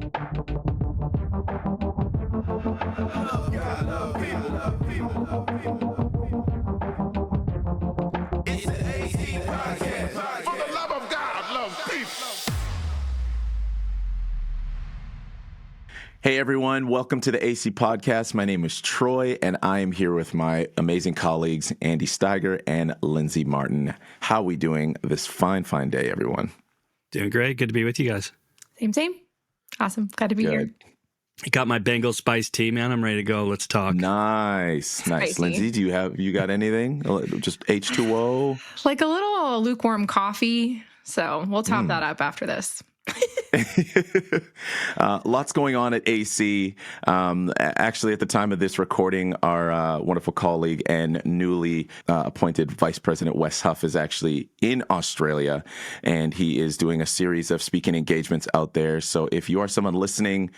It's the AC Podcast. For the love of God, love people. Hey everyone, welcome to the AC Podcast. My name is Troy, and I am here with my amazing colleagues, Andy Steiger and Lindsay Martin. How are we doing this fine day, everyone? Doing great. Good to be with you guys. Same. Awesome. Glad to be here. Got my Bengal spice tea, man. I'm ready to go. Let's talk. Nice. Spicy. Lindsay, you got anything? Just H2O? Like a little lukewarm coffee. So we'll top that up after this. Lots going on at AC. Actually, at the time of this recording, our wonderful colleague and newly appointed Vice President Wes Huff is actually in Australia, and he is doing a series of speaking engagements out there. So if you are someone listening,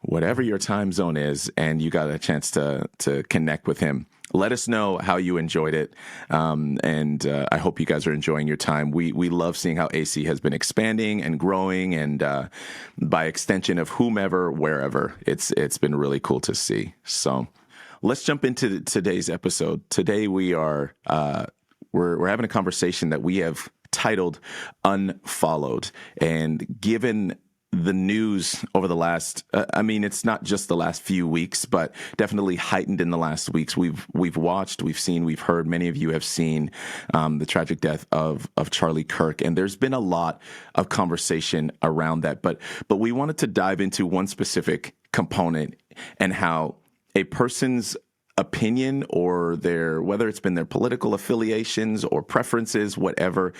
whatever your time zone is, and you got a chance to connect with him, let us know how you enjoyed it, and I hope you guys are enjoying your time. We love seeing how AC has been expanding and growing, and by extension of whomever, wherever. It's been really cool to see. So let's jump into today's episode. Today we are we're having a conversation that we have titled Unfollowed, and given the news over the last, it's not just the last few weeks, but definitely heightened in the last weeks. We've watched, we've seen, we've heard. Many of you have seen the tragic death of Charlie Kirk, and there's been a lot of conversation around that. But we wanted to dive into one specific component and how a person's opinion or whether it's been their political affiliations or preferences, whatever,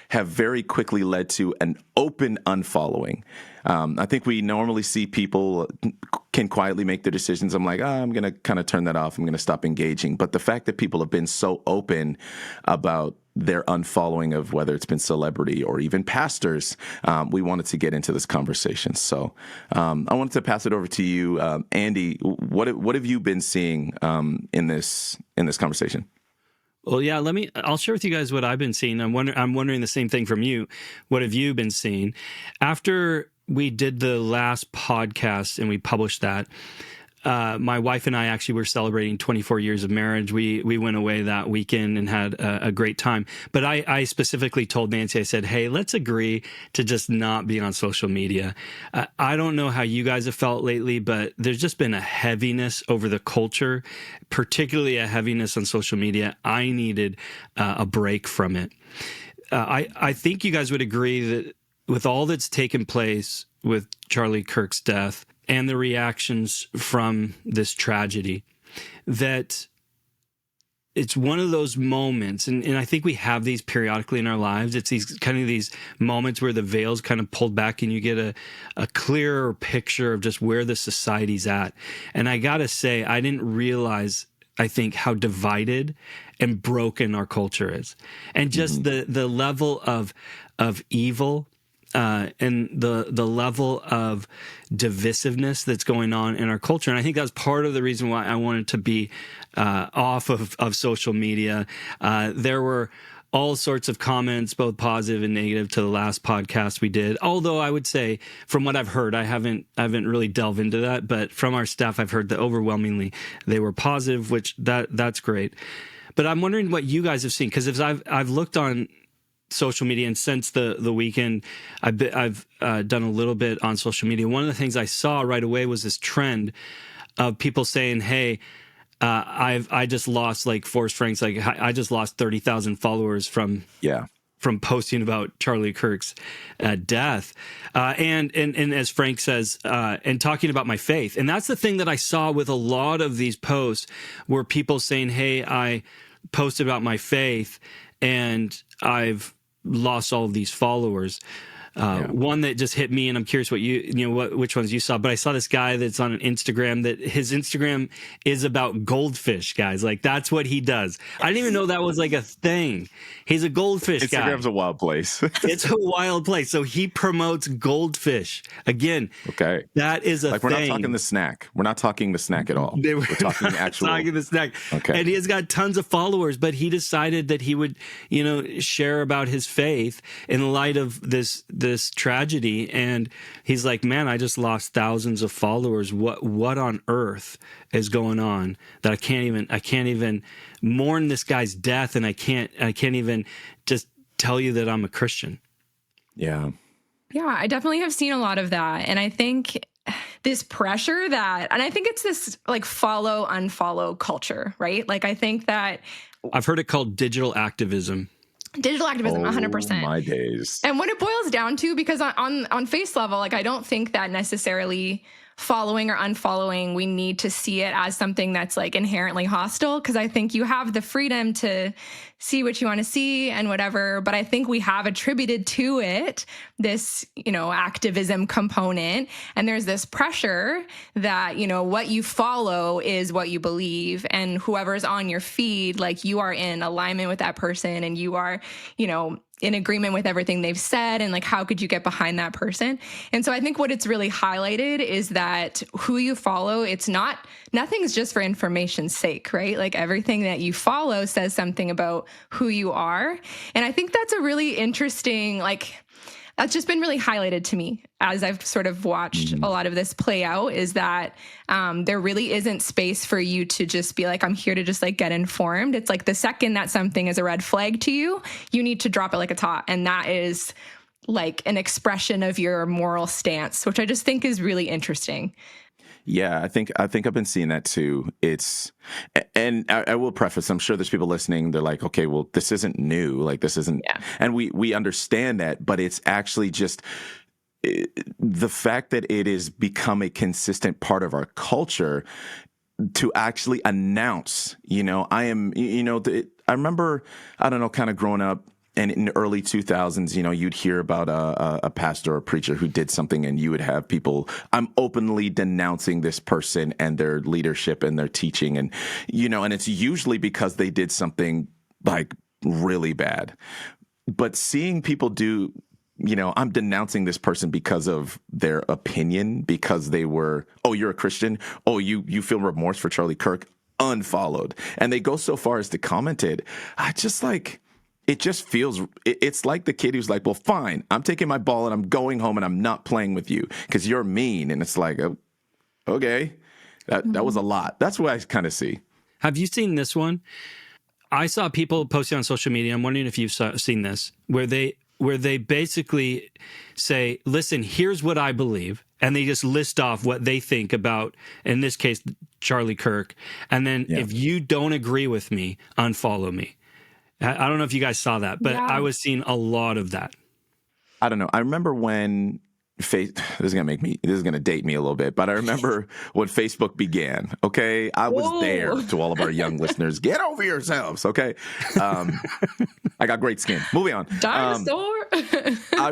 have very quickly led to an open unfollowing. I think we normally see people can quietly make their decisions. I'm like, I'm going to kind of turn that off. I'm going to stop engaging. But the fact that people have been so open about their unfollowing of whether it's been celebrity or even pastors, we wanted to get into this conversation. So I wanted to pass it over to you, Andy. What have you been seeing in this conversation? Well, yeah, I'll share with you guys what I've been seeing. I'm wondering the same thing from you. What have you been seeing? After we did the last podcast and we published that, my wife and I actually were celebrating 24 years of marriage. We went away that weekend and had a great time. But I specifically told Nancy, I said, hey, let's agree to just not be on social media. I don't know how you guys have felt lately, but there's just been a heaviness over the culture, particularly a heaviness on social media. I needed a break from it. I think you guys would agree that with all that's taken place with Charlie Kirk's death and the reactions from this tragedy, that it's one of those moments, and I think we have these periodically in our lives. It's these moments where the veil's kind of pulled back and you get a clearer picture of just where the society's at. And I gotta say, I didn't realize, I think, how divided and broken our culture is. And just the level of evil, and the level of divisiveness that's going on in our culture. And I think that's part of the reason why I wanted to be off of social media. There were all sorts of comments, both positive and negative, to the last podcast we did. Although I would say, from what I've heard, I haven't really delved into that, but from our staff, I've heard that overwhelmingly they were positive, which that's great. But I'm wondering what you guys have seen, because if I've looked on social media, and since the weekend, I've done a little bit on social media. One of the things I saw right away was this trend of people saying, "Hey, I just lost," like Forrest Frank's, like, I just lost 30,000 followers from posting about Charlie Kirk's death, and as Frank says, and talking about my faith. And that's the thing that I saw with a lot of these posts, were people saying, "Hey, I posted about my faith, and I've lost all of these followers." One that just hit me, and I'm curious which ones you saw, but I saw this guy that's on an Instagram that his Instagram is about goldfish, guys. Like, that's what he does. I didn't even know that was like a thing. He's a goldfish guy. Instagram's a wild place. It's a wild place. So he promotes goldfish. Again, okay, that is a thing. We're not talking the snack. We're not talking the snack at all. We're talking the actual. Talking the snack. Okay. And he has got tons of followers, but he decided that he would, share about his faith in light of this this tragedy, and he's like, man, I just lost thousands of followers. What on earth is going on that I can't even mourn this guy's death, and I can't even just tell you that I'm a Christian. Yeah. Yeah, I definitely have seen a lot of that. And I think this pressure and I think it's this like follow, unfollow culture, right? Like, I think that I've heard it called digital activism. Digital activism, 100%. My days. And what it boils down to, because on face level, like, I don't think that necessarily following or unfollowing, we need to see it as something that's like inherently hostile, because I think you have the freedom to see what you want to see and whatever. But I think we have attributed to it this, activism component. And there's this pressure that, what you follow is what you believe. And whoever's on your feed, like, you are in alignment with that person, and you are, in agreement with everything they've said, and like, how could you get behind that person? And so I think what it's really highlighted is that who you follow, nothing's just for information's sake, right? Like, everything that you follow says something about who you are. And I think that's a really interesting, that's just been really highlighted to me as I've sort of watched a lot of this play out, is that there really isn't space for you to just be like, I'm here to just like get informed. It's like the second that something is a red flag to you, you need to drop it like it's hot. And that is like an expression of your moral stance, which I just think is really interesting. Yeah, I think I've been seeing that too. And I will preface, I'm sure there's people listening, they're like, okay, well, this isn't new. Like, this isn't, and we understand that, but it's actually just the fact that it has become a consistent part of our culture to actually announce, I remember, I don't know, kind of growing up, and in the early 2000s, you'd hear about a pastor or a preacher who did something, and you would have people, I'm openly denouncing this person and their leadership and their teaching. And, and it's usually because they did something like really bad. But seeing people do, I'm denouncing this person because of their opinion, because they were, oh, you're a Christian. Oh, you feel remorse for Charlie Kirk, unfollowed. And they go so far as to comment it. I just like... It just feels, it's like the kid who's like, well, fine, I'm taking my ball and I'm going home and I'm not playing with you because you're mean. And it's like, okay, that was a lot. That's what I kind of see. Have you seen this one? I saw people posting on social media. I'm wondering if you've seen this, where they basically say, listen, here's what I believe. And they just list off what they think about, in this case, Charlie Kirk. And then if you don't agree with me, unfollow me. I don't know if you guys saw that, but I was seeing a lot of that. I don't know. I remember when this is gonna date me a little bit, but I remember when Facebook began. Okay, I was there. To all of our young listeners, get over yourselves. Okay, I got great skin. Moving on. Dinosaur. I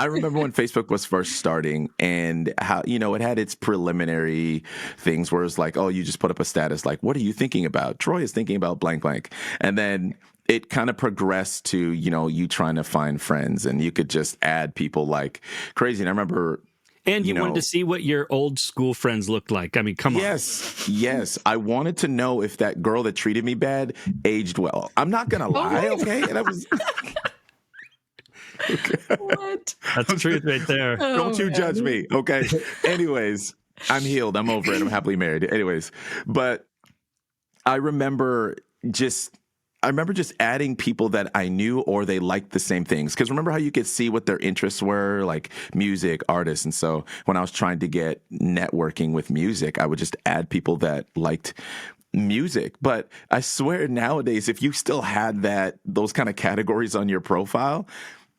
remember when Facebook was first starting, and how it had its preliminary things where it's like, oh, you just put up a status like, what are you thinking about? Troy is thinking about blank blank, and then it kind of progressed to, you trying to find friends, and you could just add people like crazy. And I remember... And you wanted to see what your old school friends looked like. I mean, come on. Yes. I wanted to know if that girl that treated me bad aged well. I'm not going to lie, okay? And I was... Okay. What? That's the truth right there. Don't you judge me, okay? Anyways, I'm healed. I'm over it. I'm happily married. Anyways, but I remember just adding people that I knew or they liked the same things. Because remember how you could see what their interests were, like music, artists. And so when I was trying to get networking with music, I would just add people that liked music. But I swear nowadays, if you still had those kind of categories on your profile,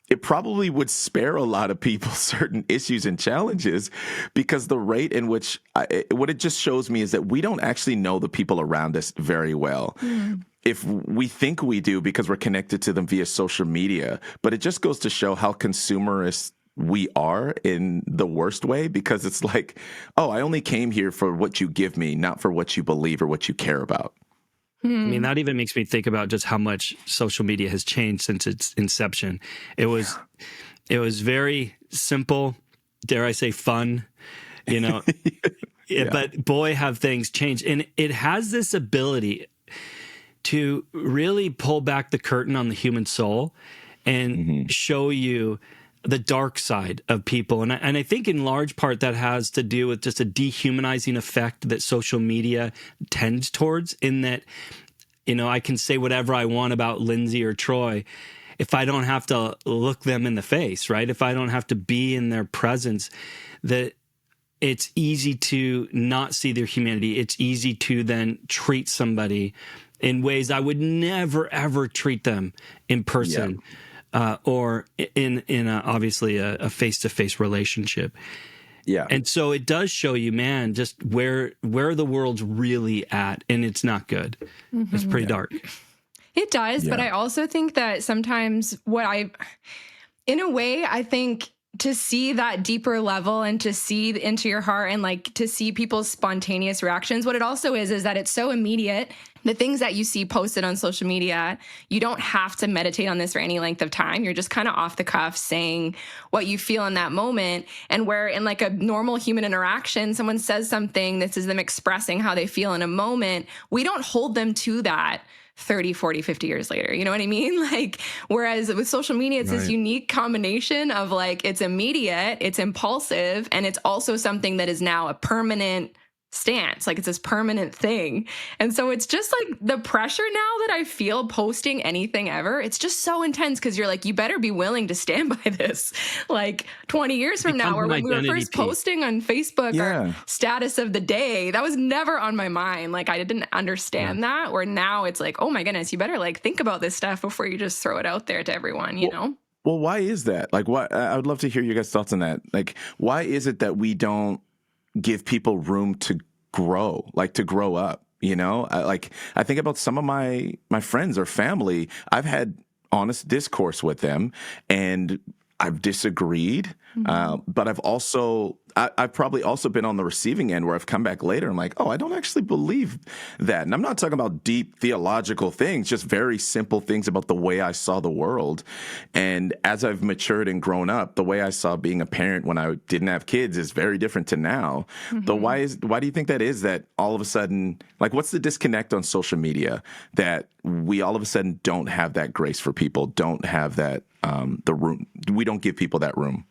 it probably would spare a lot of people certain issues and challenges, because the rate in which what it just shows me is that we don't actually know the people around us very well. If we think we do because we're connected to them via social media, but it just goes to show how consumerist we are in the worst way, because it's like, oh, I only came here for what you give me, not for what you believe or what you care about. I mean, that even makes me think about just how much social media has changed since its inception. It was very simple, dare I say fun, but boy, have things changed. And it has this ability to really pull back the curtain on the human soul and show you the dark side of people. And I think in large part that has to do with just a dehumanizing effect that social media tends towards, in that, I can say whatever I want about Lindsay or Troy if I don't have to look them in the face, right? If I don't have to be in their presence, that it's easy to not see their humanity. It's easy to then treat somebody in ways I would never, ever treat them in person. Yeah. Or in obviously a face-to-face relationship. Yeah. And so it does show you, man, just where the world's really at, and it's not good. Mm-hmm. It's pretty dark. It does, but I also think that sometimes in a way, I think to see that deeper level and to see into your heart and like to see people's spontaneous reactions, what it also is that it's so immediate. The things that you see posted on social media, you don't have to meditate on this for any length of time. You're just kind of off the cuff saying what you feel in that moment. And where in like a normal human interaction, someone says something, this is them expressing how they feel in a moment. We don't hold them to that 30, 40, 50 years later. You know what I mean? Like, whereas with social media, it's this unique combination of like, it's immediate, it's impulsive, and it's also something that is now a permanent stance. Like, it's this permanent thing. And so it's just like the pressure now that I feel posting anything ever, it's just so intense, because you're like, you better be willing to stand by this like 20 years from now, or when we were first posting on Facebook our status of the day, that was never on my mind. Like, I didn't understand that, where now it's like, oh my goodness, you better like think about this stuff before you just throw it out there to everyone, you know? Well, why is that? Like, why? I would love to hear your guys' thoughts on that. Like, why is it that we don't give people room to grow up? I think about some of my friends or family. I've had honest discourse with them, and I've disagreed. But I've probably also been on the receiving end where I've come back later and I'm like, oh, I don't actually believe that. And I'm not talking about deep theological things, just very simple things about the way I saw the world. And as I've matured and grown up, the way I saw being a parent when I didn't have kids is very different to now. But why do you think that is, that all of a sudden, like, what's the disconnect on social media that we all of a sudden don't have that grace for people, don't have that the room? We don't give people that room.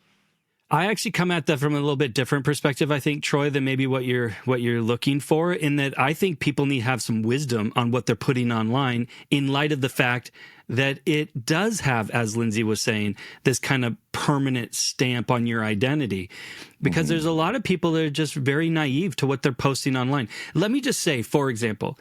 I actually come at that from a little bit different perspective, I think, Troy, than maybe what you're looking for, in that I think people need to have some wisdom on what they're putting online, in light of the fact that it does have, as Lindsay was saying, this kind of permanent stamp on your identity. Because there's a lot of people that are just very naive to what they're posting online. Let me just say, for example,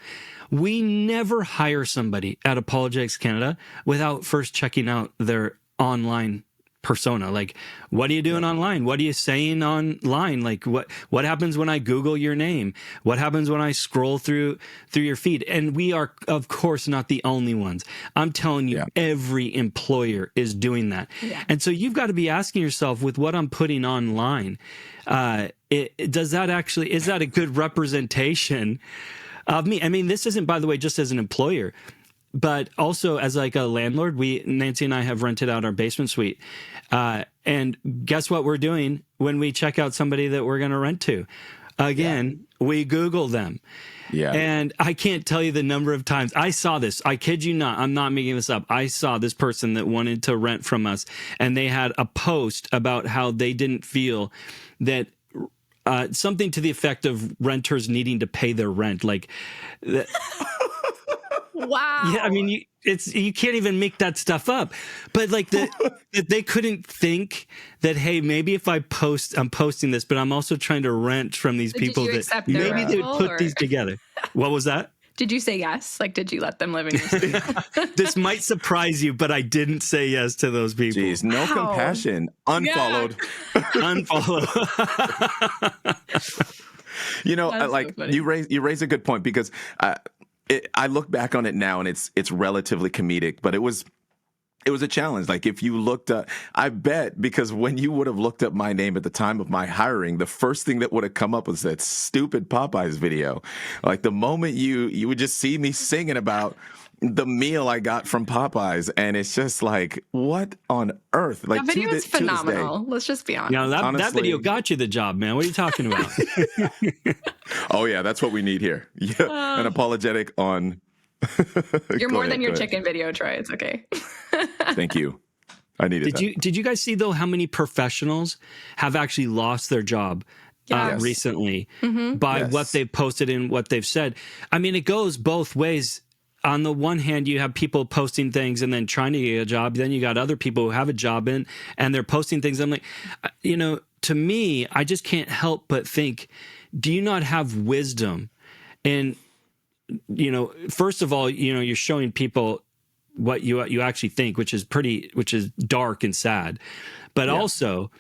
we never hire somebody at Apologetics Canada without first checking out their online persona. Like, what are you doing online? What are you saying online? Like, what happens when I Google your name? What happens when I scroll through your feed? And we are, of course, not the only ones. I'm telling you, every employer is doing that. And so you've got to be asking yourself, with what I'm putting online, is that a good representation of me? I mean, this isn't, by the way, just as an employer, but also as like a landlord. Nancy and I have rented out our basement suite. And guess what we're doing when we check out somebody that we're going to rent to? Again, we Google them. And I can't tell you the number of times I saw this. I kid you not. I'm not making this up. I saw this person that wanted to rent from us, and they had a post about how they didn't feel that something to the effect of renters needing to pay their rent. Like, wow. Yeah, I mean, you can't even make that stuff up. But like that they couldn't think that, hey, maybe if I'm posting this, but I'm also trying to rent from these people, that maybe they would put these together. What was that? Did you say yes? Like, did you let them live in your city? This might surprise you, but I didn't say yes to those people. Jeez, no compassion. Unfollowed. Unfollow. You know, like, so you raise a good point, because I look back on it now and it's relatively comedic, but it was a challenge. Like, if you looked up, I bet, because when you would have looked up my name at the time of my hiring, the first thing that would have come up was that stupid Popeyes video. Like, the moment you would just see me singing about the meal I got from Popeyes, and it's just like, what on earth? Like, that video is phenomenal. Let's just be honest. You know, that video got you the job, man. What are you talking about? Oh yeah, that's what we need here. Yeah, an apologetic on. You're more than your chicken video, Troy. It's okay. Thank you. I needed that. Did you guys see though how many professionals have actually lost their job Yes. recently by what they've posted and what they've said? I mean, it goes both ways. On the one hand, you have people posting things and then trying to get a job. Then you got other people who have a job and they're posting things. I'm like, to me, I just can't help but think, do you not have wisdom? And, first of all, you're showing people what you actually think, which is dark and sad, but also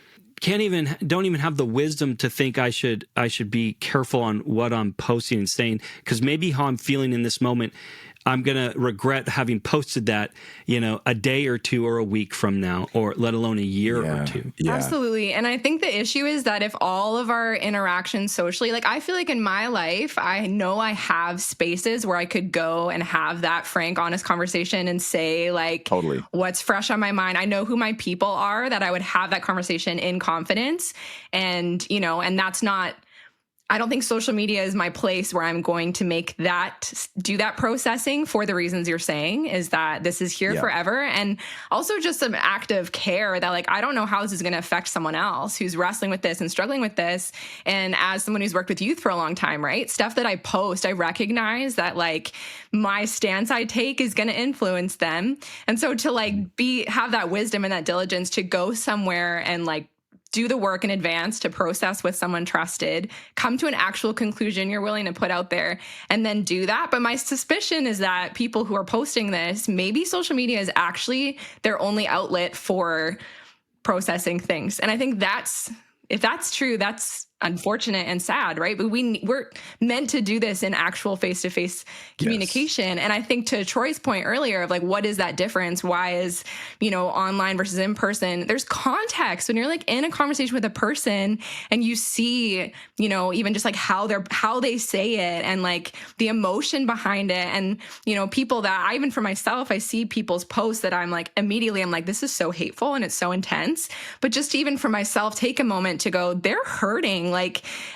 don't even have the wisdom to think I should be careful on what I'm posting and saying, because maybe how I'm feeling in this moment, I'm going to regret having posted that, a day or two or a week from now, or let alone a year or two. Yeah. Absolutely. And I think the issue is that if all of our interactions socially, like I feel like in my life, I know I have spaces where I could go and have that frank, honest conversation and say like Totally. what's fresh on my mind. I know who my people are, that I would have that conversation in confidence. And, and that's not, I don't think social media is my place where I'm going to do that processing for the reasons you're saying, is that this is here forever. And also just an act of care that like, I don't know how this is going to affect someone else who's wrestling with this and struggling with this. And as someone who's worked with youth for a long time, right? Stuff that I post, I recognize that like my stance I take is going to influence them. And so to like have that wisdom and that diligence to go somewhere and like do the work in advance to process with someone trusted, come to an actual conclusion you're willing to put out there, and then do that. But my suspicion is that people who are posting this, maybe social media is actually their only outlet for processing things. And I think if that's true, that's unfortunate and sad, right? But we're meant to do this in actual face-to-face communication. And I think to Troy's point earlier of like, what is that difference? Why is, online versus in person? There's context when you're like in a conversation with a person and you see, even just like how they say it and like the emotion behind it. And, people that even for myself, I see people's posts that I'm like, this is so hateful and it's so intense. But just even for myself, take a moment to go, they're hurting.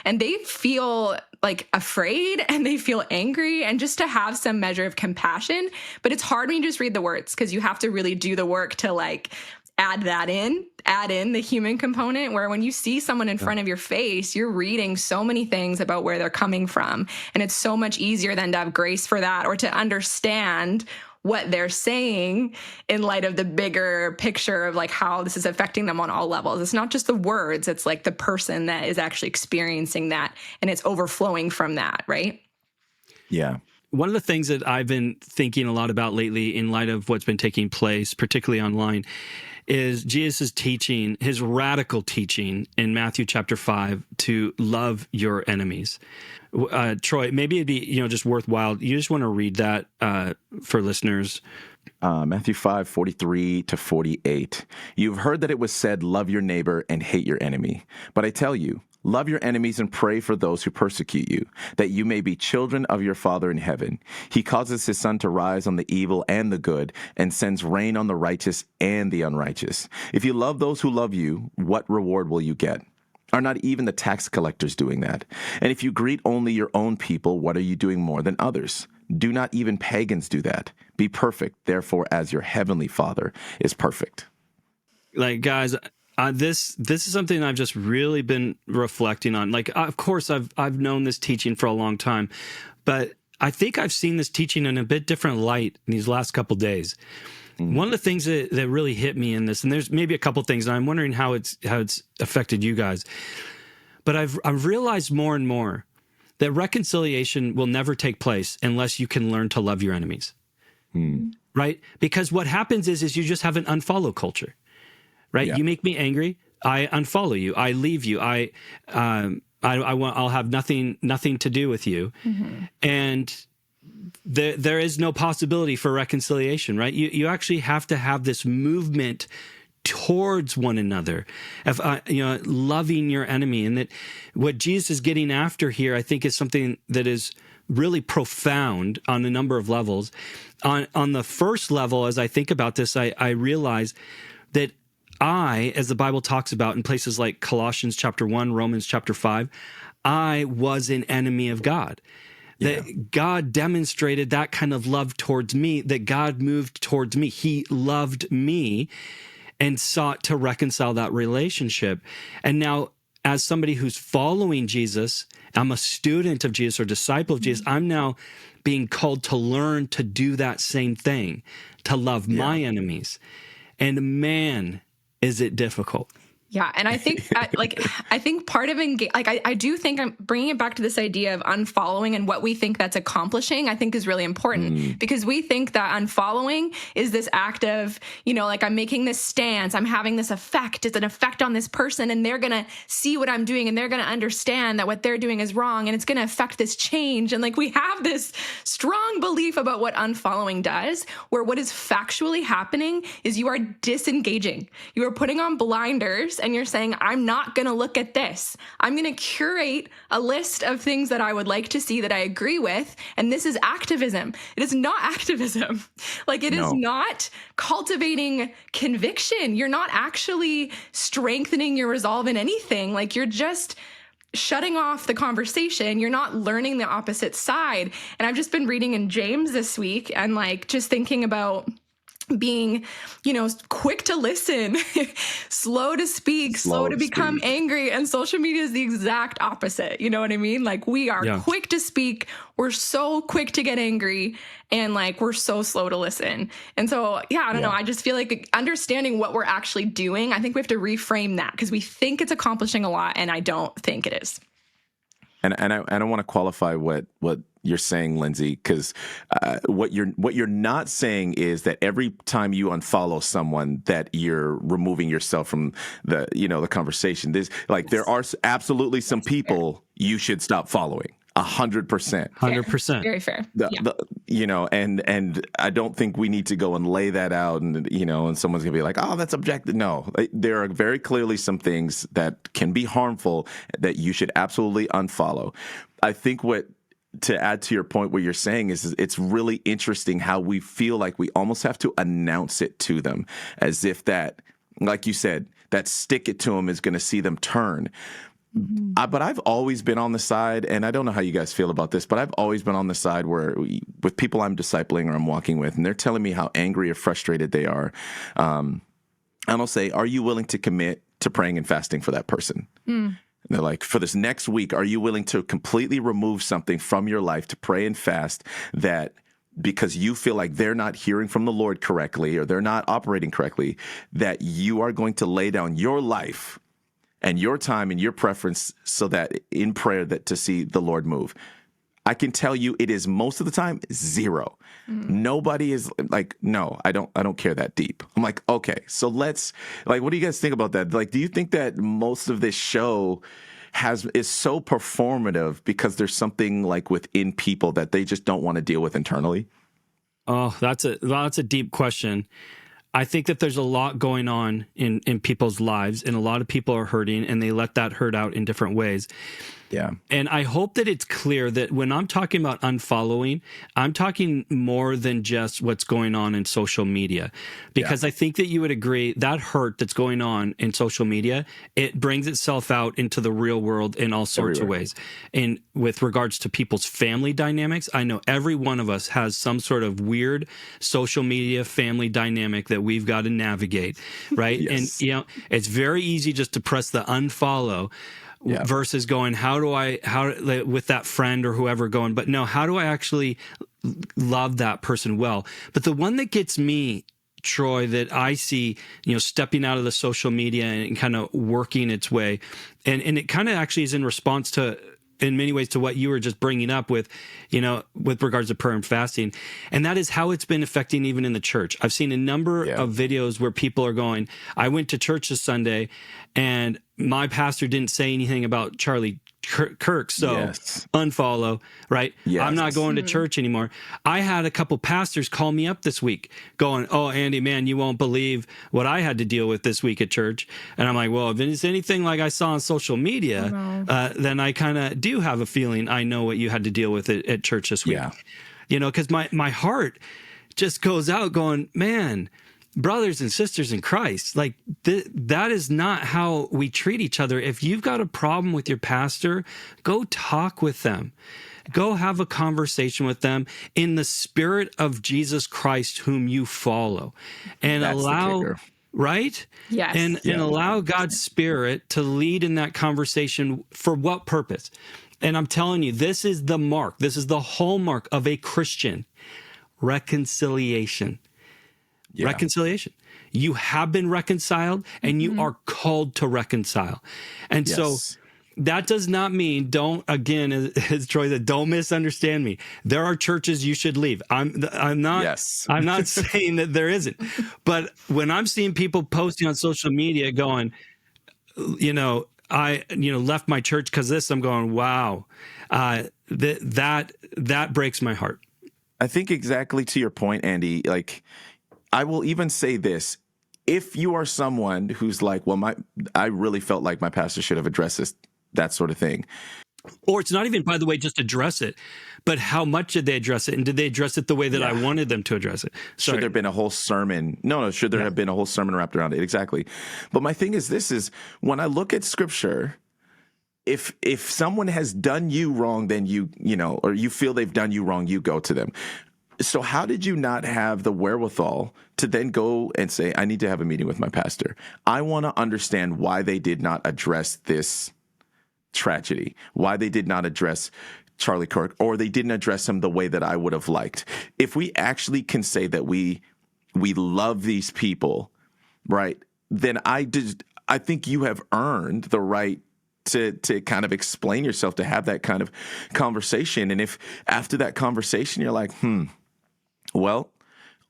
And they feel like afraid and they feel angry, and just to have some measure of compassion. But it's hard when you just read the words, because you have to really do the work to like add in the human component, where when you see someone in front of your face, you're reading so many things about where they're coming from. And it's so much easier then to have grace for that, or to understand what they're saying in light of the bigger picture of like how this is affecting them on all levels. It's not just the words, it's like the person that is actually experiencing that, and it's overflowing from that, right? Yeah. One of the things that I've been thinking a lot about lately in light of what's been taking place, particularly online, is Jesus' teaching, his radical teaching in Matthew chapter 5 to love your enemies. Troy, maybe it'd be just worthwhile. You just want to read that for listeners. Matthew 5:43 to 48. You've heard that it was said, love your neighbor and hate your enemy. But I tell you, love your enemies and pray for those who persecute you, that you may be children of your Father in heaven. He causes his sun to rise on the evil and the good, and sends rain on the righteous and the unrighteous. If you love those who love you, what reward will you get? Are not even the tax collectors doing that? And if you greet only your own people, what are you doing more than others? Do not even pagans do that? Be perfect, therefore, as your heavenly Father is perfect. Like, guys, this is something I've just really been reflecting on. Like, of course, I've known this teaching for a long time, but I think I've seen this teaching in a bit different light in these last couple of days. One of the things that really hit me in this, and there's maybe a couple things, and I'm wondering how it's affected you guys, but I've realized more and more that reconciliation will never take place unless you can learn to love your enemies, right? Because what happens is you just have an unfollow culture, right? Yeah. You make me angry, I unfollow you, I leave you, I'll have nothing to do with you, and there is no possibility for reconciliation, right? You actually have to have this movement towards one another, of loving your enemy. And that what Jesus is getting after here, I think, is something that is really profound on a number of levels. On the first level, as I think about this, I realize that as the Bible talks about in places like Colossians chapter 1, Romans chapter 5, I was an enemy of God. That God demonstrated that kind of love towards me, that God moved towards me. He loved me. and sought to reconcile that relationship. And now, as somebody who's following Jesus, I'm a student of Jesus or disciple of Jesus, I'm now being called to learn to do that same thing, to love my enemies. And man, is it difficult. Yeah. And I think I think part of I do think I'm bringing it back to this idea of unfollowing and what we think that's accomplishing, I think is really important because we think that unfollowing is this act of, like I'm making this stance, I'm having this effect. It's an effect on this person and they're going to see what I'm doing and they're going to understand that what they're doing is wrong and it's going to affect this change. And like we have this strong belief about what unfollowing does, where what is factually happening is you are disengaging. You are putting on blinders and you're saying, I'm not going to look at this. I'm going to curate a list of things that I would like to see that I agree with. And this is activism. It is not activism. Like it is not cultivating conviction. You're not actually strengthening your resolve in anything. Like you're just shutting off the conversation. You're not learning the opposite side. And I've just been reading in James this week and like just thinking about being, quick to listen, slow to speak, slow to become angry. And social media is the exact opposite. You know what I mean? Like we are quick to speak. We're so quick to get angry and like, we're so slow to listen. And so, I don't know. I just feel like understanding what we're actually doing, I think we have to reframe that because we think it's accomplishing a lot. And I don't think it is. And I want to qualify what you're saying, Lindsay, because what you're not saying is that every time you unfollow someone that you're removing yourself from the the conversation. There are absolutely some people you should stop following. 100%. 100%. Very fair. And I don't think we need to go and lay that out and, and someone's going to be like, oh, that's objective. No, there are very clearly some things that can be harmful that you should absolutely unfollow. I think to add to your point, what you're saying is it's really interesting how we feel like we almost have to announce it to them as if that, like you said, that stick it to them is going to see them turn. But I've always been on the side, and I don't know how you guys feel about this, but I've always been on the side where with people I'm discipling or I'm walking with, and they're telling me how angry or frustrated they are. And I'll say, are you willing to commit to praying and fasting for that person? And they're like, for this next week, are you willing to completely remove something from your life to pray and fast that because you feel like they're not hearing from the Lord correctly or they're not operating correctly, that you are going to lay down your life and your time and your preference so that in prayer that to see the Lord move? I can tell you it is most of the time zero. Nobody is like, no, I don't care that deep. I'm like, okay, so let's what do you guys think about that? Like, do you think that most of this show is so performative because there's something like within people that they just don't want to deal with internally? Oh, that's a deep question. I think that there's a lot going on in people's lives, and a lot of people are hurting, and they let that hurt out in different ways. Yeah. And I hope that it's clear that when I'm talking about unfollowing, I'm talking more than just what's going on in social media. Because I think that you would agree that hurt that's going on in social media, it brings itself out into the real world in all sorts of ways. And with regards to people's family dynamics, I know every one of us has some sort of weird social media family dynamic that we've got to navigate, right? Yes. And, it's very easy just to press the unfollow. Versus going, how with that friend or whoever going, but no, how do I actually love that person well? But the one that gets me, Troy, that I see, stepping out of the social media and kind of working its way, and it kind of actually is in response to, in many ways, to what you were just bringing up with regards to prayer and fasting. And that is how it's been affecting even in the church. I've seen a number of videos where people are going, I went to church this Sunday and my pastor didn't say anything about Charlie Kirk, so unfollow, right? Yes. I'm not going to church anymore. I had a couple pastors call me up this week going, oh, Andy, man, you won't believe what I had to deal with this week at church. And I'm like, well, if it's anything like I saw on social media, then I kind of do have a feeling I know what you had to deal with at church this week. Yeah. Because my heart just goes out going, man, brothers and sisters in Christ, like that is not how we treat each other. If you've got a problem with your pastor, go talk with them. Go have a conversation with them in the spirit of Jesus Christ, whom you follow, and right? Yes. And allow God's Spirit to lead in that conversation. For what purpose? And I'm telling you, this is the mark. This is the hallmark of a Christian. Reconciliation. Yeah. Reconciliation. You have been reconciled, and you are called to reconcile. And so that does not mean, again, as Troy said, don't misunderstand me. There are churches you should leave. I'm not saying that there isn't. But when I'm seeing people posting on social media going, I left my church because this, I'm going, wow, that breaks my heart. I think exactly to your point, Andy, like, I will even say this. If you are someone who's like, well, I really felt like my pastor should have addressed this, that sort of thing. Or it's not even, by the way, just address it, but how much did they address it? And did they address it the way that I wanted them to address it? Should there have been a whole sermon? No, should there have been a whole sermon wrapped around it? Exactly. But my thing is when I look at Scripture, if someone has done you wrong, then or you feel they've done you wrong, you go to them. So how did you not have the wherewithal to then go and say, I need to have a meeting with my pastor? I want to understand why they did not address this tragedy, why they did not address Charlie Kirk, or they didn't address him the way that I would have liked. If we actually can say that we love these people, right, then I think you have earned the right to kind of explain yourself, to have that kind of conversation. And if after that conversation you're like, well,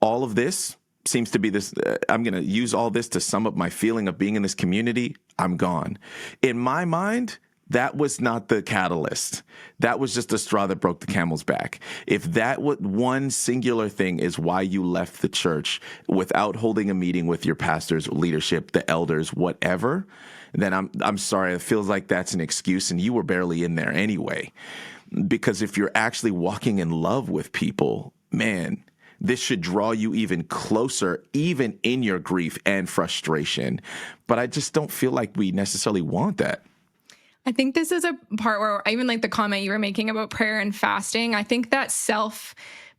all of this seems to be this, I'm going to use all this to sum up my feeling of being in this community, I'm gone. In my mind, that was not the catalyst. That was just a straw that broke the camel's back. If that one singular thing is why you left the church without holding a meeting with your pastor's leadership, the elders, whatever, then I'm sorry. It feels like that's an excuse, and you were barely in there anyway. Because if you're actually walking in love with people, man, this should draw you even closer, even in your grief and frustration. But I just don't feel like we necessarily want that. I think this is a part where I even like the comment you were making about prayer and fasting. I think that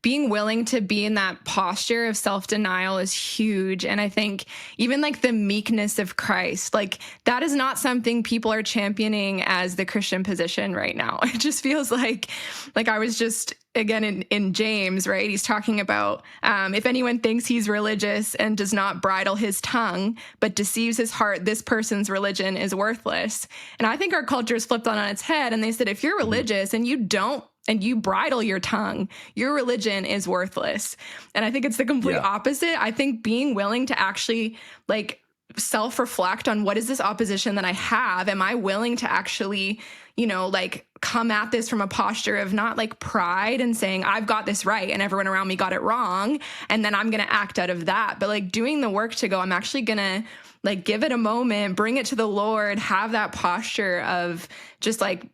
being willing to be in that posture of self-denial is huge. And I think even like the meekness of Christ, like that is not something people are championing as the Christian position right now. It just feels like I was just, again, in James, right? He's talking about if anyone thinks he's religious and does not bridle his tongue, but deceives his heart, this person's religion is worthless. And I think our culture is flipped on its head. And they said, if you're religious and you bridle your tongue, your religion is worthless. And I think it's the complete opposite. I think being willing to actually like self-reflect on what is this opposition that I have? Am I willing to actually, like come at this from a posture of not like pride and saying, I've got this right and everyone around me got it wrong, and then I'm going to act out of that. But like doing the work to go, I'm actually going to like give it a moment, bring it to the Lord, have that posture of just like,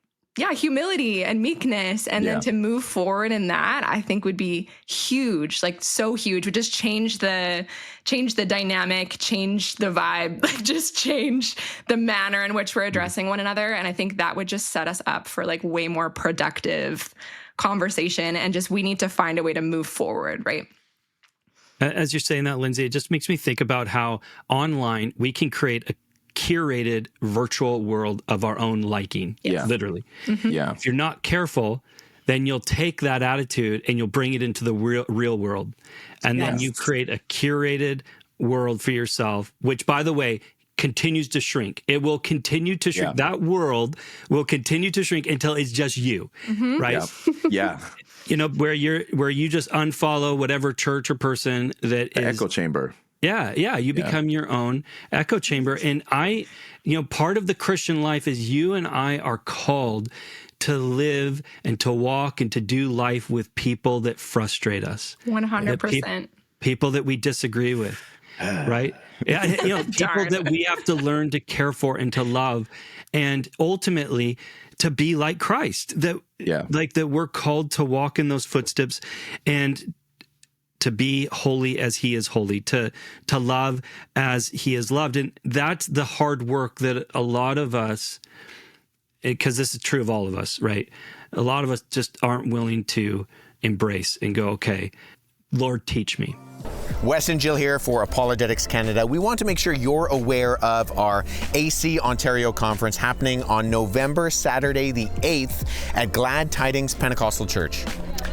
humility and meekness, and then to move forward in that, I think would be huge, like so huge. Would just change the dynamic, change the vibe, like just change the manner in which we're addressing one another. And I think that would just set us up for like way more productive conversation. And just we need to find a way to move forward, right? As you're saying that, Lindsay, it just makes me think about how online we can create a curated virtual world of our own liking, literally. Mm-hmm. Yeah. If you're not careful, then you'll take that attitude and you'll bring it into the real world. And then you create a curated world for yourself, which, by the way, continues to shrink. It will continue to shrink. That world will continue to shrink until it's just you, right? Yeah. Where you just unfollow whatever church or person that The is echo chamber. You become your own echo chamber. And part of the Christian life is you and I are called to live and to walk and to do life with people that frustrate us. 100%. People that we disagree with, right? People that we have to learn to care for and to love, and ultimately to be like Christ. That we're called to walk in those footsteps and to be holy as he is holy, to love as he is loved. And that's the hard work that a lot of us, because this is true of all of us, right? A lot of us just aren't willing to embrace and go, okay, Lord, teach me. Wes and Jill here for Apologetics Canada. We want to make sure you're aware of our AC Ontario conference happening on November, Saturday the 8th at Glad Tidings Pentecostal Church.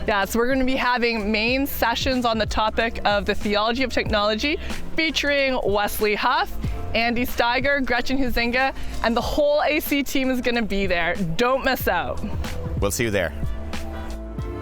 Yeah, so we're going to be having main sessions on the topic of the theology of technology featuring Wesley Huff, Andy Steiger, Gretchen Huizinga, and the whole AC team is going to be there. Don't miss out. We'll see you there.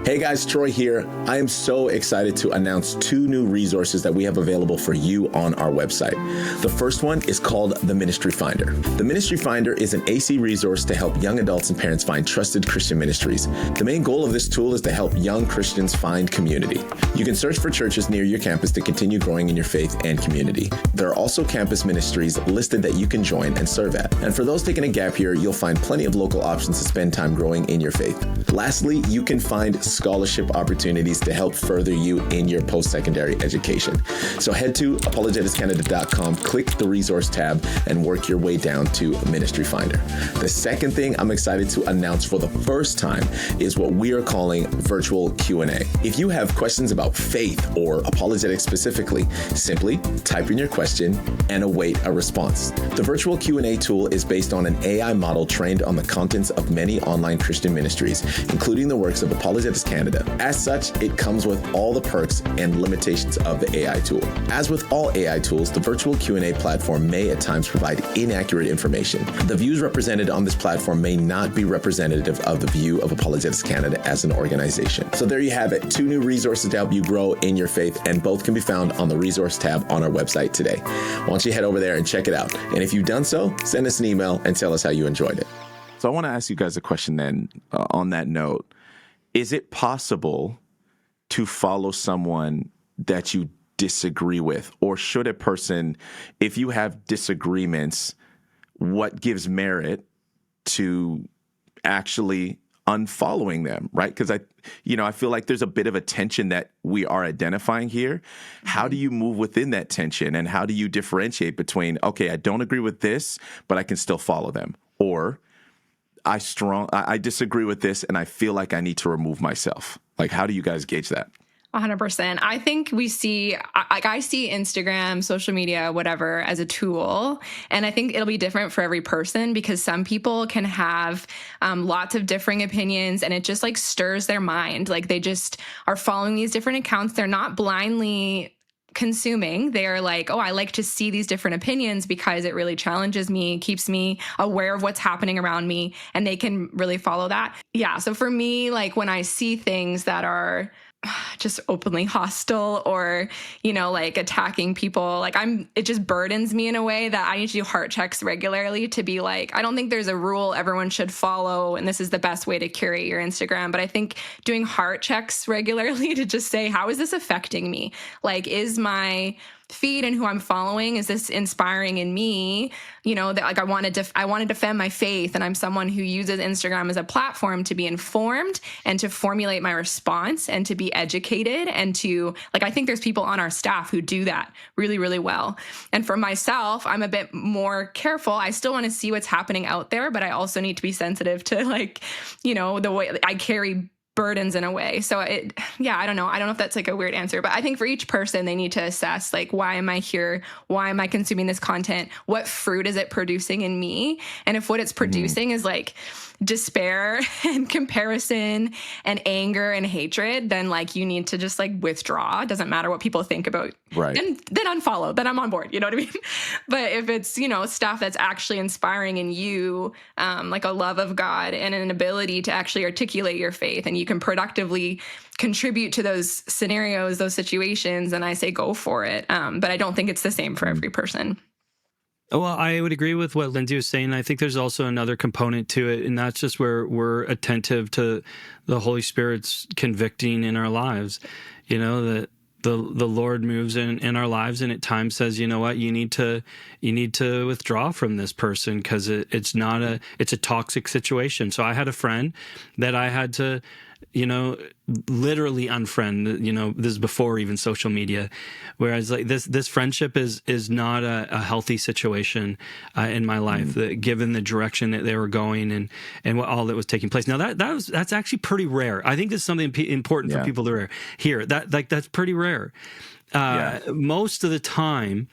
Hey guys, Troy here. I am so excited to announce 2 new resources that we have available for you on our website. The first one is called the Ministry Finder. The Ministry Finder is an AC resource to help young adults and parents find trusted Christian ministries. The main goal of this tool is to help young Christians find community. You can search for churches near your campus to continue growing in your faith and community. There are also campus ministries listed that you can join and serve at. And for those taking a gap year, you'll find plenty of local options to spend time growing in your faith. Lastly, you can find scholarship opportunities to help further you in your post-secondary education. So head to apologeticscanada.com, click the resource tab, and work your way down to Ministry Finder. The second thing I'm excited to announce for the first time is what we are calling virtual Q&A. If you have questions about faith or apologetics specifically, simply type in your question and await a response. The virtual Q&A tool is based on an AI model trained on the contents of many online Christian ministries, including the works of Apologetics Canada. As such, it comes with all the perks and limitations of the AI tool. As with all AI tools, the virtual Q&A platform may at times provide inaccurate information. The views represented on this platform may not be representative of the view of Apologetics Canada as an organization. So there you have it, 2 new resources to help you grow in your faith, and both can be found on the resource tab on our website today. Why don't you head over there and check it out? And if you've done so, send us an email and tell us how you enjoyed it. So I want to ask you guys a question then on that note. Is it possible to follow someone that you disagree with? Or should a person, if you have disagreements, what gives merit to actually unfollowing them, right? Because I feel like there's a bit of a tension that we are identifying here. How do you move within that tension? And how do you differentiate between, okay, I don't agree with this, but I can still follow them? Or I disagree with this and I feel like I need to remove myself. Like, how do you guys gauge that? 100%. I think I see Instagram, social media, whatever, as a tool. And I think it'll be different for every person because some people can have lots of differing opinions and it just like stirs their mind. Like they just are following these different accounts. They're not blindly consuming. They are like, oh, I like to see these different opinions because it really challenges me, keeps me aware of what's happening around me, and they can really follow that. Yeah. So for me, like when I see things that are just openly hostile or, like attacking people, it just burdens me in a way that I need to do heart checks regularly to be like, I don't think there's a rule everyone should follow and this is the best way to curate your Instagram. But I think doing heart checks regularly to just say, how is this affecting me? Like, is my feed and who I'm following, is this inspiring in me? That like I want to defend my faith, and I'm someone who uses Instagram as a platform to be informed and to formulate my response and to be educated and to I think there's people on our staff who do that really, really well. And for myself, I'm a bit more careful. I still want to see what's happening out there, but I also need to be sensitive to the way I carry burdens in a way. So I don't know. I don't know if that's like a weird answer, but I think for each person, they need to assess why am I here? Why am I consuming this content? What fruit is it producing in me? And if what it's producing is despair and comparison and anger and hatred, then you need to just withdraw. It doesn't matter what people think about. Right. And then unfollow. Then I'm on board. You know what I mean? But if it's, stuff that's actually inspiring in you, like a love of God and an ability to actually articulate your faith, and you can productively contribute to those scenarios, those situations, then I say go for it. But I don't think it's the same for every person. Well, I would agree with what Lindsay was saying. I think there's also another component to it, and that's just where we're attentive to the Holy Spirit's convicting in our lives. That the Lord moves in our lives, and at times says, you know what, you need to withdraw from this person because it's a toxic situation. So I had a friend that I had to literally unfriend. This is before even social media. Whereas like this friendship is not a healthy situation in my life, given the direction that they were going and what all that was taking place. Now that's actually pretty rare. I think this is something important for people to hear. That's pretty rare. Most of the time,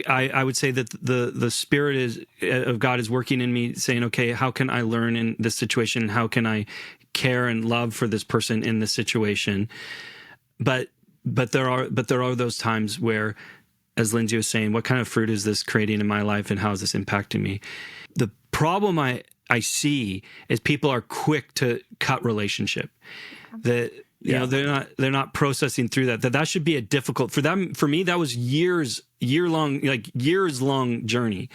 I would say that the Spirit of God is working in me, saying, okay, how can I learn in this situation? How can I care and love for this person in this situation? But there are those times where, as Lindsay was saying, what kind of fruit is this creating in my life, and how is this impacting me? The problem I see is people are quick to cut relationship. They're not processing through that should be a difficult for them. For me, that was years long journey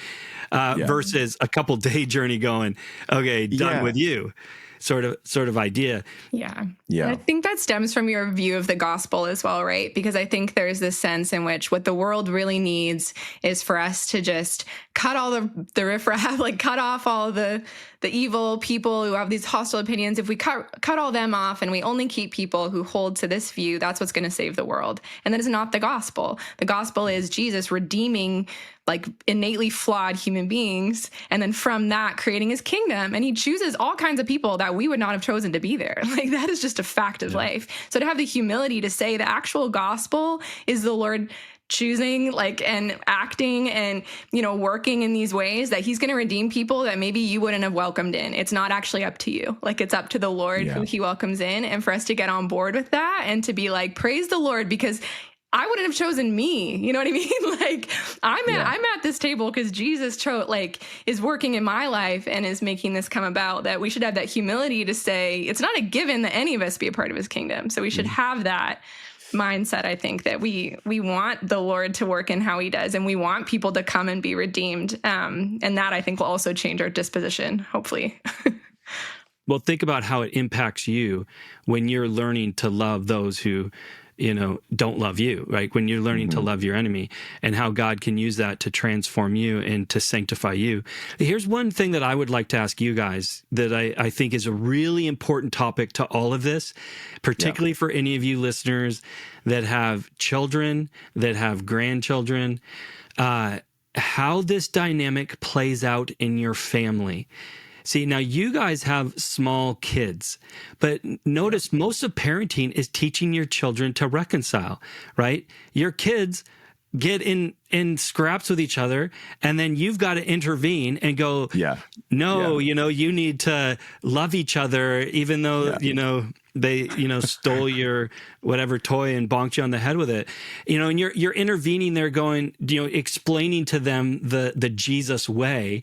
versus a couple day journey going, okay, done with you sort of idea. Yeah. And I think that stems from your view of the gospel as well, right? Because I think there's this sense in which what the world really needs is for us to just cut all the riffraff, like cut off all the evil people who have these hostile opinions. If we cut all them off and we only keep people who hold to this view, that's what's going to save the world. And that is not the gospel. The gospel is Jesus redeeming like innately flawed human beings, and then from that creating his kingdom. And he chooses all kinds of people that we would not have chosen to be there. Like that is just a fact of life. So to have the humility to say the actual gospel is the Lord choosing and acting and, working in these ways that he's going to redeem people that maybe you wouldn't have welcomed in. It's not actually up to you. Like it's up to the Lord who he welcomes in, and for us to get on board with that and to be like, praise the Lord, because I wouldn't have chosen me. You know what I mean? Like I'm at this table because Jesus is working in my life and is making this come about, that we should have that humility to say, it's not a given that any of us be a part of his kingdom. So we should have that mindset. I think that we want the Lord to work in how he does, and we want people to come and be redeemed. And that I think will also change our disposition, hopefully. Well, think about how it impacts you when you're learning to love those who don't love you, right? When you're learning to love your enemy, and how God can use that to transform you and to sanctify you. Here's one thing that I would like to ask you guys that I think is a really important topic to all of this, particularly for any of you listeners that have children, that have grandchildren, how this dynamic plays out in your family. See, now you guys have small kids, but notice most of parenting is teaching your children to reconcile, right? Your kids get in scraps with each other, and then you've got to intervene and go, you need to love each other, even though, they, stole your whatever toy and bonked you on the head with it, and you're intervening there going, explaining to them the Jesus way.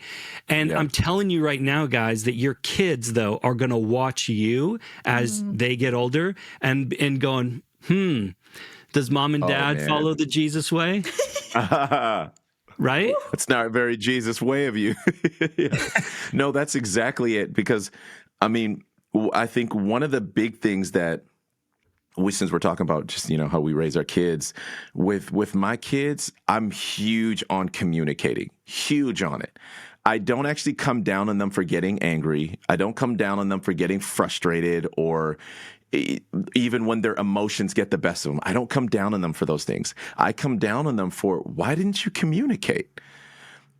And I'm telling you right now, guys, that your kids though are going to watch you as they get older and going, does mom and dad follow the Jesus way? Right? That's not a very Jesus way of you. No, that's exactly it. Because, I think one of the big things that since we're talking about just, how we raise our kids, with my kids, I'm huge on communicating, huge on it. I don't actually come down on them for getting angry. I don't come down on them for getting frustrated, or even when their emotions get the best of them. I don't come down on them for those things. I come down on them for, why didn't you communicate?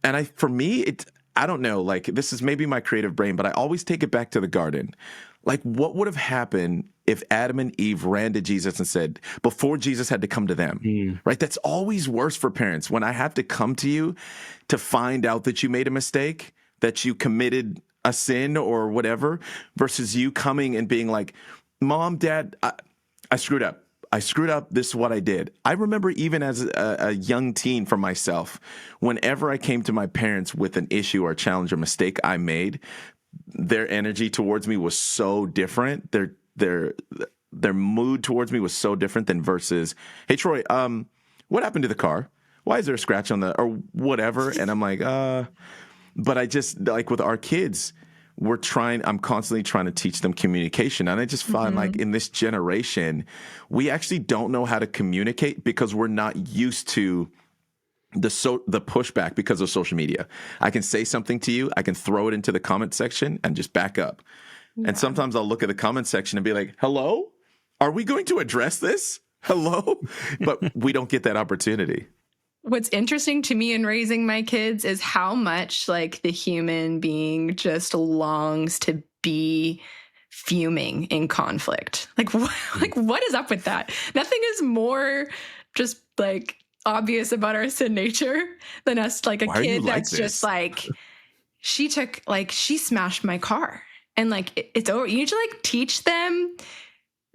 And for me, I don't know, this is maybe my creative brain, but I always take it back to the garden. What would have happened if Adam and Eve ran to Jesus and said, before Jesus had to come to them, right? That's always worse for parents. When I have to come to you to find out that you made a mistake, that you committed a sin or whatever, versus you coming and being like, Mom, Dad, I screwed up. This is what I did. I remember even as a young teen for myself, whenever I came to my parents with an issue or a challenge or mistake I made, their energy towards me was so different. Their mood towards me was so different than versus, hey, Troy, what happened to the car? Why is there a scratch on or whatever? And I'm like, but I just, with our kids, I'm constantly trying to teach them communication. And I just find in this generation, we actually don't know how to communicate because we're not used to the pushback because of social media. I can say something to you, I can throw it into the comment section and just back up. And sometimes I'll look at the comment section and be like, hello? Are we going to address this? Hello? But we don't get that opportunity. What's interesting to me in raising my kids is how much like the human being just longs to be fuming in conflict. Like what is up with that? Nothing is more just like obvious about our sin nature than us like a kid that's just like, she smashed my car and like it's over. You need to like teach them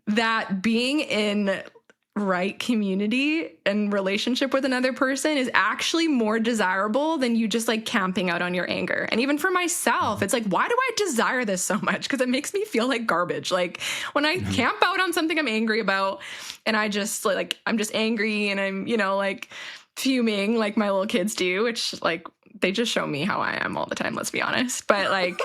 that being in right community and relationship with another person is actually more desirable than you just like camping out on your anger. And even for myself, it's like, why do I desire this so much? Because it makes me feel like garbage. Like when I camp out on something I'm angry about and I just like, I'm just angry and I'm, like fuming like my little kids do, which like they just show me how I am all the time, let's be honest. But like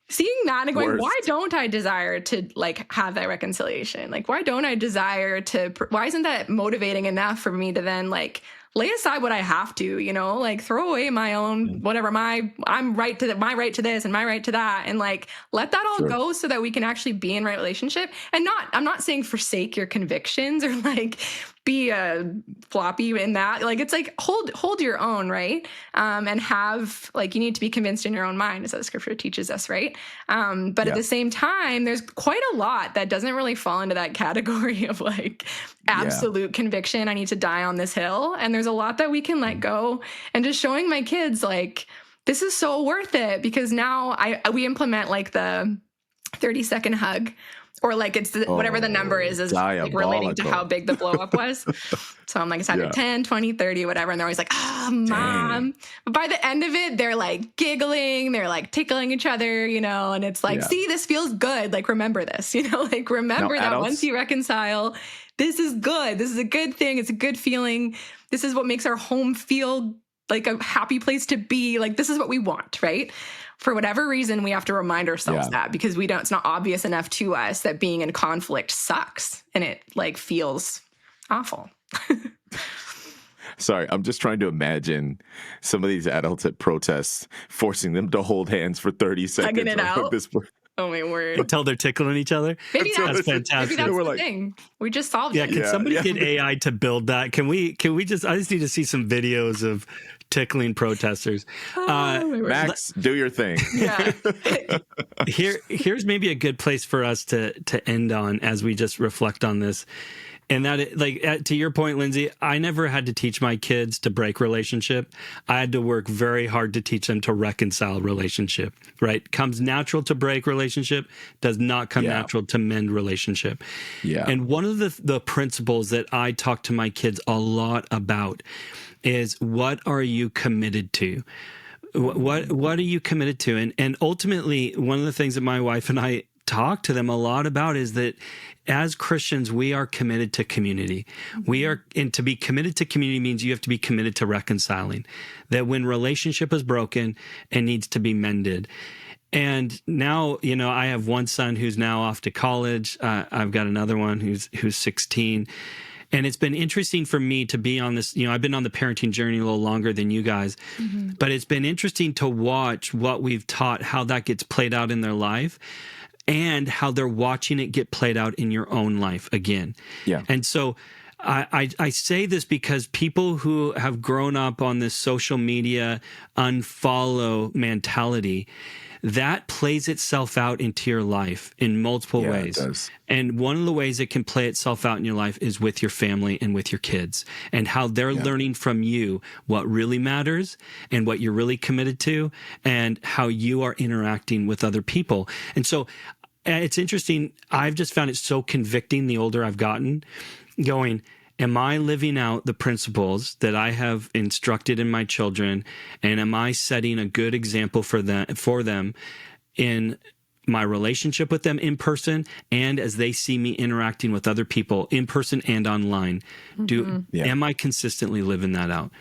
seeing that and going, why don't I desire to like have that reconciliation? Like, why don't I desire to, why isn't that motivating enough for me to then like lay aside what I have to, like throw away my own, whatever, my right to this and my right to that. And like, let that all go so that we can actually be in right relationship and I'm not saying forsake your convictions or like be floppy in that. Like, it's like, hold your own, right? And have like, you need to be convinced in your own mind, as the scripture teaches us, right? But at the same time, there's quite a lot that doesn't really fall into that category of like absolute conviction. I need to die on this hill. And there's a lot that we can let go, and just showing my kids like, this is so worth it, because now we implement like the 30-second hug, or like it's whatever the number is like relating to how big the blow up was. So I'm like, it's either 10, 20, 30, whatever. And they're always like, Mom. Dang. But by the end of it, they're like giggling, they're like tickling each other, and it's like, see, this feels good. Like, remember this, like remember that adults, once you reconcile, this is good. This is a good thing. It's a good feeling. This is what makes our home feel like a happy place to be. Like, this is what we want, right? For whatever reason, we have to remind ourselves that, because it's not obvious enough to us that being in conflict sucks and it like feels awful. Sorry, I'm just trying to imagine some of these adults at protests forcing them to hold hands for 30 seconds. Hugging it out. Oh my word. Until they're tickling each other. Maybe that's fantastic. Maybe that's the thing. We just solved it. Can somebody get AI to build that? Can we just, I just need to see some videos of tickling protesters. Max, do your thing. Yeah. Here's maybe a good place for us to end on as we just reflect on this. And that, to your point, Lindsay, I never had to teach my kids to break relationship. I had to work very hard to teach them to reconcile relationship, right? Comes natural to break relationship, does not come natural to mend relationship. Yeah. And one of the principles that I talk to my kids a lot about is, what are you committed to? What are you committed to? And ultimately, one of the things that my wife and I talk to them a lot about is that as Christians, we are committed to community. And to be committed to community means you have to be committed to reconciling. That when relationship is broken, it needs to be mended. And now, I have one son who's now off to college. I've got another one who's 16. And it's been interesting for me to be on this, I've been on the parenting journey a little longer than you guys, but it's been interesting to watch what we've taught, how that gets played out in their life, and how they're watching it get played out in your own life again. Yeah. And so I say this because people who have grown up on this social media unfollow mentality, that plays itself out into your life in multiple ways. It does. And one of the ways it can play itself out in your life is with your family and with your kids, and how they're learning from you what really matters and what you're really committed to, and how you are interacting with other people. And so it's interesting. I've just found it so convicting the older I've gotten, going, am I living out the principles that I have instructed in my children? And am I setting a good example for them in my relationship with them in person, and as they see me interacting with other people in person and online? Am I consistently living that out?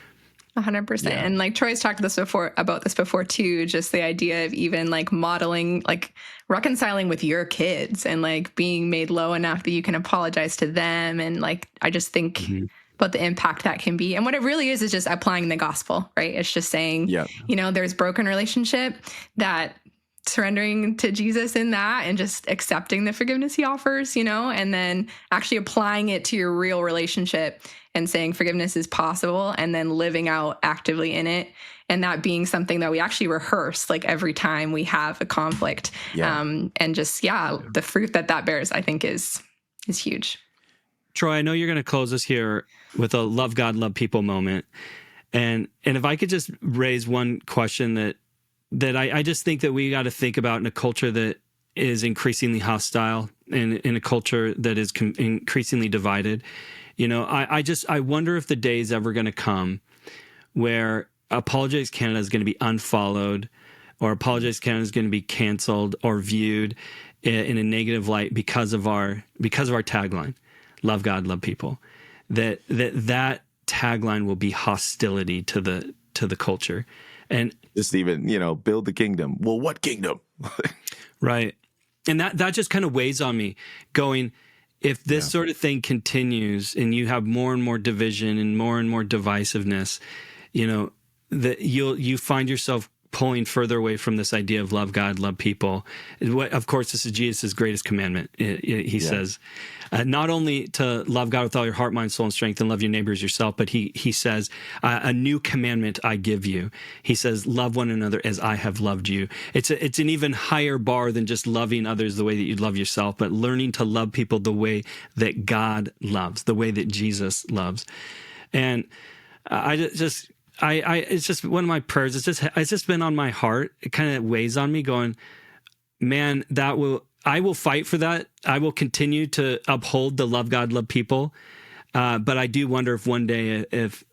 100%. Yeah. And like Troy's talked about this before too, just the idea of even like modeling, like reconciling with your kids, and like being made low enough that you can apologize to them. And like, I just think about the impact that can be. And what it really is just applying the gospel, right? It's just saying, there's broken relationship, that surrendering to Jesus in that and just accepting the forgiveness he offers, and then actually applying it to your real relationship and saying forgiveness is possible and then living out actively in it. And that being something that we actually rehearse like every time we have a conflict. And just, the fruit that bears, I think is huge. Troy, I know you're going to close us here with a love God, love people moment. And if I could just raise one question that I just think that we got to think about in a culture that is increasingly hostile and in a culture that is increasingly divided. I wonder if the day is ever going to come where Apologetics Canada is going to be unfollowed, or Apologetics Canada is going to be canceled or viewed in a negative light because of our tagline, love God, love people. That tagline will be hostility to the culture. And just even, build the kingdom. Well, what kingdom? Right. And that just kind of weighs on me, going, if this sort of thing continues and you have more and more division and more divisiveness, that you find yourself pulling further away from this idea of love God, love people. Of course, this is Jesus' greatest commandment. He says, not only to love God with all your heart, mind, soul, and strength, and love your neighbor as yourself, but he says, a new commandment I give you. He says, love one another as I have loved you. It's an even higher bar than just loving others the way that you love yourself, but learning to love people the way that God loves, the way that Jesus loves. And it's just one of my prayers. It's just been on my heart. It kind of weighs on me, going, man, I will fight for that. I will continue to uphold the love God, love people. But I do wonder if one day, if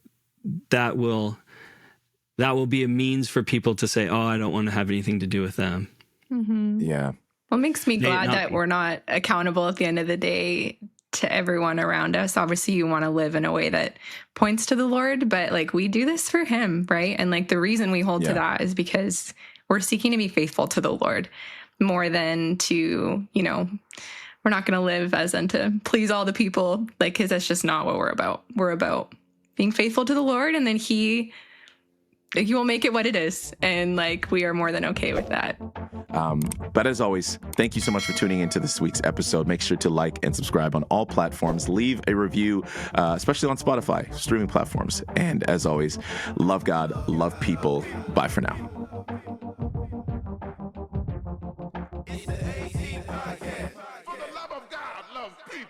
that will be a means for people to say, oh, I don't want to have anything to do with them. Mm-hmm. Yeah. Well, it makes me glad that we're not accountable at the end of the day to everyone around us. Obviously, you want to live in a way that points to the Lord, but like we do this for him, right? And like the reason we hold to that is because we're seeking to be faithful to the Lord more than to, we're not going to live as unto please all the people, like, because that's just not what we're about. We're about being faithful to the Lord, and then he will make it what it is. And like, we are more than okay with that. But as always, thank you so much for tuning into this week's episode. Make sure to like and subscribe on all platforms. Leave a review, especially on Spotify, streaming platforms. And as always, love God, love people. Bye for now. It's the AC Podcast. For the love of God, love people.